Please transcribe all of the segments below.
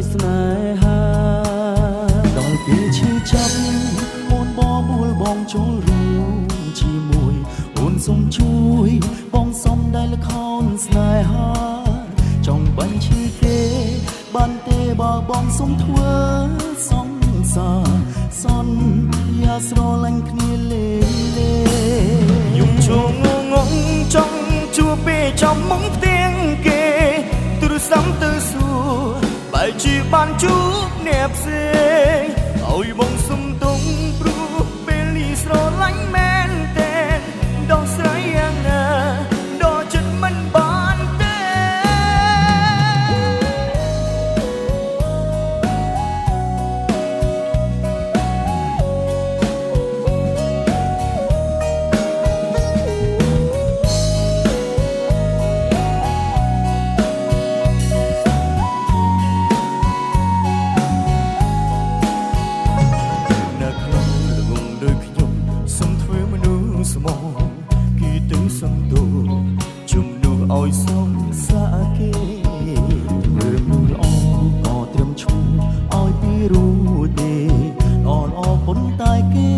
យស្នេហាដល់ពេលឈឺចាប់អូនបបួលបងចូលរួមជាមួយអូនសូមជួយបងសុំដែលលខោនស្នេហាចង់បាញ់ឈឺគេបានទេបើបងសុំធ្វើសង្សារសន្យាស្រឡាញ់គ្នាលេយំឈងងងចង់ជួបពេលចំមុងផ្ទាំងគេទូរស័ព្ទទៅសួរបែរជាបានជួបអ្នកផ្សេងឲ្យបងសុំទុំព្រោះពេលនេះស្រឡាញ់មែនទេដោះស្រាយយ៉ាងណាដល់ចិត្តមិនបានទេឲ្យសុំសាគេធ្វើមនុស្សល្អក៏ត្រឹមឈ្មោះឲ្យពីរួចទេល្អល្អប៉ុន្តែគេ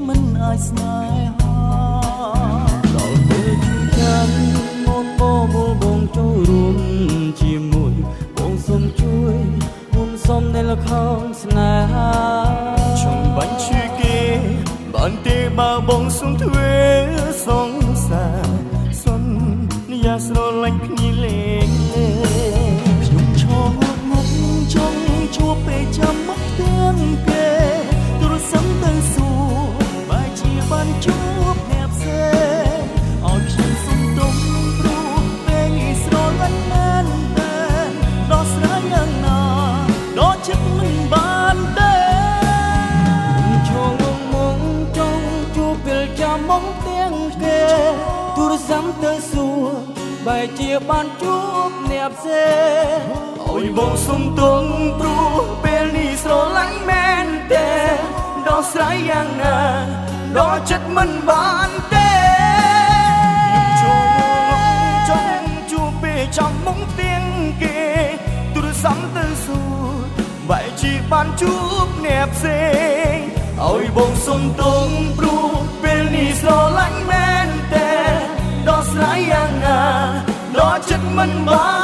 មិនអាចស្នេហាដល់ពេលជួបចាំមកបងចូលរួមជាមួយបងសុំជួយបងសុំនៅលខោនស្នេហាចង់បាញ់ឈឺគេបានទេបើបងសុំធ្វើសង្សារយ៉ាស្រឡាញ់គ្នាលេងខ្ញុំឈរមុខចង់ជួបពេលចាំមកទាំងគេទូរស័ព្ទទៅសួរបែរជាបានជួបអ្នកផ្សេងឲ្យខ្ញុំសុំទុំព្រោះពេលនេះស្រឡាញ់មែនទេដោះស្រាយយ៉ាងណាដល់ចិត្តមិនបានទេខ្ញុំឈរមុខចង់ជួបពេលចាំមកទាំងគេទូរស័ព្ទទៅសួរបែរជាបានជួបអ្នកផ្សេងឲ្យបងសុំទុំព្រោះពេលនេះស្រឡាញ់មែនទេដោះស្រាយយ៉ាងណាដល់ចិត្តមិនបានទេខ្ញុំចង់ជួបពេលចាំមុងទាំងគេទូរស័ព្ទទៅសួរបែរជាបានជួបអ្នកផ្សេងឲ្យបងសុំទុំព្រោះពេលនេះស្រឡាញ់មែនទេដោះស្រាយយ៉ាងណាដល់ចិត្តមិនបាន